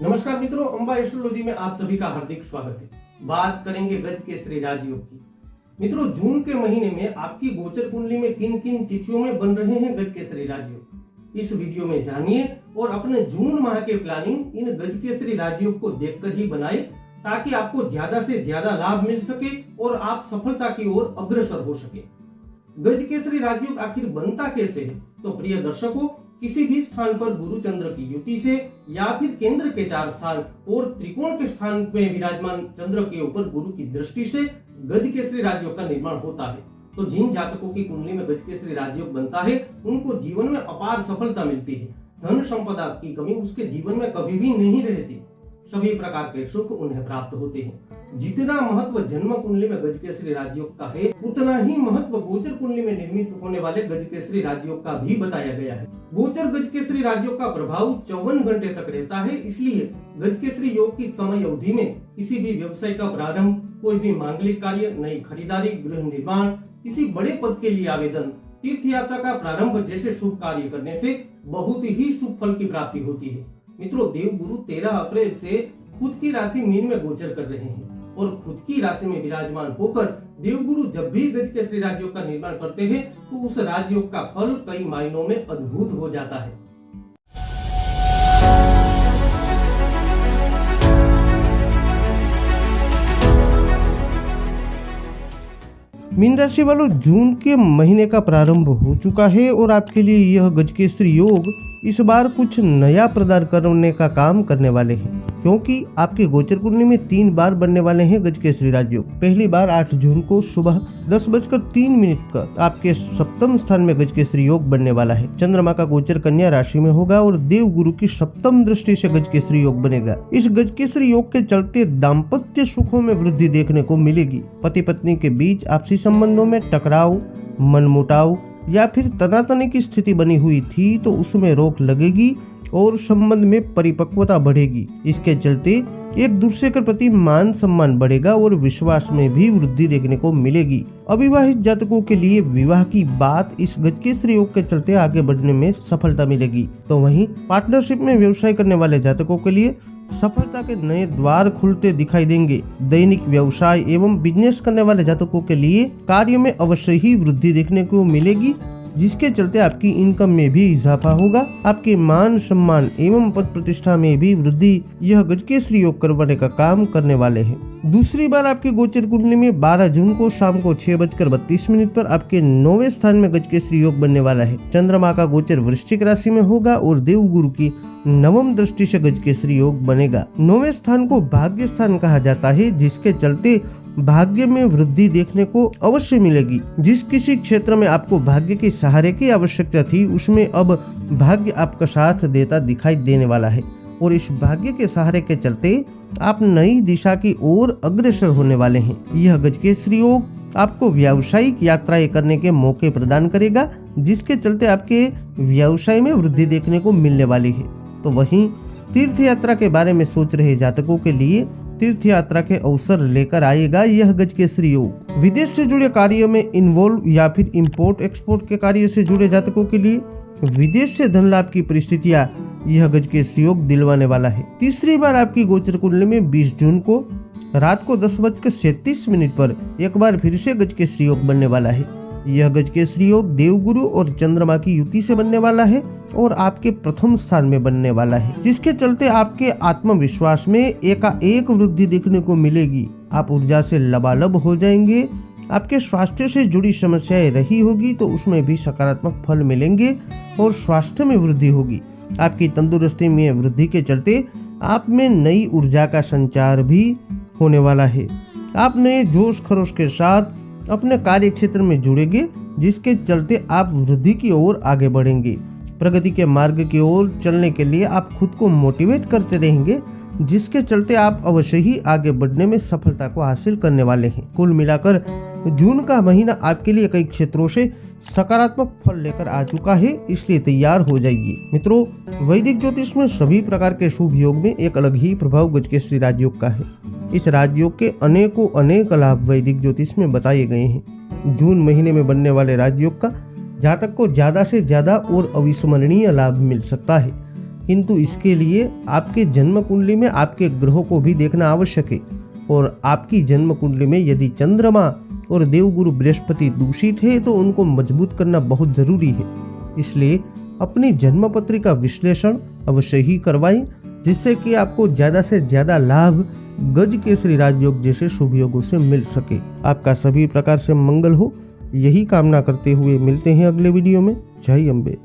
नमस्कार मित्रों, अंबा एस्ट्रोलॉजी में आप सभी का हार्दिक स्वागत है। बात करेंगे गज केसरी राजयोग की। मित्रों, जून के महीने में आपकी गोचर कुंडली में किन किन तिथियों में बन रहे हैं गज केसरी राजयोग, इस वीडियो में जानिए और अपने जून माह के प्लानिंग इन गज केसरी राजयोग को देखकर ही बनाए, ताकि आपको ज्यादा से ज्यादा लाभ मिल सके और आप सफलता की ओर अग्रसर हो सके। गज केसरी राजयोग आखिर बनता कैसे है? तो प्रिय दर्शकों, किसी भी स्थान पर गुरु चंद्र की युति से या फिर केंद्र के 4 स्थान और त्रिकोण के स्थान में विराजमान चंद्र के ऊपर गुरु की दृष्टि से गज केसरी राजयोग का निर्माण होता है। तो जिन जातकों की कुंडली में गज केसरी राजयोग बनता है, उनको जीवन में अपार सफलता मिलती है। धन संपदा की कमी उसके जीवन में कभी भी नहीं रहती। सभी प्रकार के सुख उन्हें प्राप्त होते हैं। जितना महत्व जन्म कुंडली में गज केसरी राजयोग का है, उतना ही महत्व गोचर कुंडली में निर्मित होने वाले गज केसरी राजयोग का भी बताया गया है। गोचर गज केसरी राजयोग का प्रभाव 54 घंटे तक रहता है। इसलिए गज केसरी योग की समय अवधि में किसी भी व्यवसाय का प्रारंभ, कोई भी मांगलिक कार्य, नई खरीदारी, गृह निर्माण, किसी बड़े पद के लिए आवेदन, तीर्थ यात्रा का प्रारंभ जैसे शुभ कार्य करने से बहुत ही शुभ फल की प्राप्ति होती है। मित्रों, देव गुरु 13 अप्रैल से खुद की राशि मीन में गोचर कर रहे हैं और खुद की राशि में विराजमान होकर देवगुरु जब भी गज केसरी राजयोग का निर्माण करते हैं, तो उस राजयोग का फल कई मायनों में अद्भुत हो जाता है। मीन राशि वालों, जून के महीने का प्रारंभ हो चुका है और आपके लिए यह गज केसरी योग इस बार कुछ नया प्रदान करने का काम करने वाले हैं, क्योंकि आपके गोचर कुंडली में 3 बार बनने वाले हैं गज केसरी राजयोग। पहली बार 8 जून को सुबह 10:03 पर आपके सप्तम स्थान में गज केसरी योग बनने वाला है। चंद्रमा का गोचर कन्या राशि में होगा और देव गुरु की सप्तम दृष्टि से गज केसरी योग बनेगा। इस गज केसरी योग के चलते दाम्पत्य सुखों में वृद्धि देखने को मिलेगी। पति पत्नी के बीच आपसी संबंधों में टकराव, मनमुटाव या फिर तनातनी की स्थिति बनी हुई थी, तो उसमें रोक लगेगी और संबंध में परिपक्वता बढ़ेगी। इसके चलते एक दूसरे के प्रति मान सम्मान बढ़ेगा और विश्वास में भी वृद्धि देखने को मिलेगी। अविवाहित जातकों के लिए विवाह की बात इस गज केसरी योग के चलते आगे बढ़ने में सफलता मिलेगी। तो वहीं पार्टनरशिप में व्यवसाय करने वाले जातकों के लिए सफलता के नए द्वार खुलते दिखाई देंगे। दैनिक व्यवसाय एवं बिजनेस करने वाले जातकों के लिए कार्य में अवश्य ही वृद्धि देखने को मिलेगी, जिसके चलते आपकी इनकम में भी इजाफा होगा। आपके मान सम्मान एवं पद प्रतिष्ठा में भी वृद्धि यह गज केसरी योग करवाने का काम करने वाले हैं। दूसरी बार आपके गोचर कुंडली में 12 जून को शाम को 6:32 पर आपके 9वें स्थान में गज केसरी योग बनने वाला है। चंद्रमा का गोचर वृश्चिक राशि में होगा और देव गुरु की 9वीं दृष्टि से गज केसरी योग बनेगा। 9वें स्थान को भाग्य स्थान कहा जाता है, जिसके चलते भाग्य में वृद्धि देखने को अवश्य मिलेगी। जिस किसी क्षेत्र में आपको भाग्य के सहारे की आवश्यकता थी, उसमें अब भाग्य आपका साथ देता दिखाई देने वाला है और इस भाग्य के सहारे के चलते आप नई दिशा की ओर अग्रसर होने वाले हैं। यह गज केसरी योग आपको व्यावसायिक यात्राएं करने के मौके प्रदान करेगा, जिसके चलते आपके व्यवसाय में वृद्धि देखने को मिलने वाली है। तो वहीं तीर्थ यात्रा के बारे में सोच रहे जातकों के लिए तीर्थ यात्रा के अवसर लेकर आएगा यह गज केसरी योग। विदेश से जुड़े कार्यों में इन्वॉल्व या फिर इंपोर्ट एक्सपोर्ट के कार्य से जुड़े जातकों के लिए विदेश से धन लाभ की परिस्थितियां यह गज केसरी योग दिलवाने वाला है। तीसरी बार आपकी गोचर कुंडली में 20 जून को रात को 10:37 पर एक बार फिर से गज केसरी योग बनने वाला है। यह गज केसरी योग देवगुरु और चंद्रमा की युति से बनने वाला है और आपके प्रथम स्थान में बनने वाला है, जिसके चलते आपके आत्मविश्वास में एकाएक वृद्धि देखने को मिलेगी। आप ऊर्जा से लबालब हो जाएंगे। आपके स्वास्थ्य से जुड़ी समस्याएं रही होगी तो उसमें भी सकारात्मक फल मिलेंगे और स्वास्थ्य में वृद्धि होगी। आपकी तंदुरुस्ती में वृद्धि के चलते आप में नई ऊर्जा का संचार भी होने वाला है। आप नए जोश खरोश के साथ अपने कार्य क्षेत्र में जुड़ेंगे, जिसके चलते आप वृद्धि की ओर आगे बढ़ेंगे। प्रगति के मार्ग की ओर चलने के लिए आप खुद को मोटिवेट करते रहेंगे, जिसके चलते आप अवश्य ही आगे बढ़ने में सफलता को हासिल करने वाले हैं। कुल मिलाकर जून का महीना आपके लिए कई क्षेत्रों से सकारात्मक फल लेकर आ चुका है, इसलिए तैयार हो जाइए। मित्रों, वैदिक ज्योतिष में सभी प्रकार के शुभ योग में एक अलग ही प्रभाव गज केसरी राजयोग का है। इस राजयोग के अनेक लाभ वैदिक ज्योतिष में बताए गए हैं। जून महीने में बनने वाले राजयोग का जातक को ज्यादा से ज्यादा और अविस्मरणीय लाभ मिल सकता है। किंतु इसके लिए आपके जन्म कुंडली में आपके ग्रहों को भी देखना आवश्यक है। और आपकी जन्म कुंडली में यदि चंद्रमा और देवगुरु बृहस्पति दूषित है तो उनको मजबूत करना बहुत जरूरी है। इसलिए अपनी जन्म पत्रिका विश्लेषण अवश्य ही करवाएं, जिससे कि आपको ज्यादा से ज्यादा लाभ गज केसरी राजयोग जैसे शुभ योगों से मिल सके। आपका सभी प्रकार से मंगल हो, यही कामना करते हुए मिलते हैं अगले वीडियो में। जय अम्बे।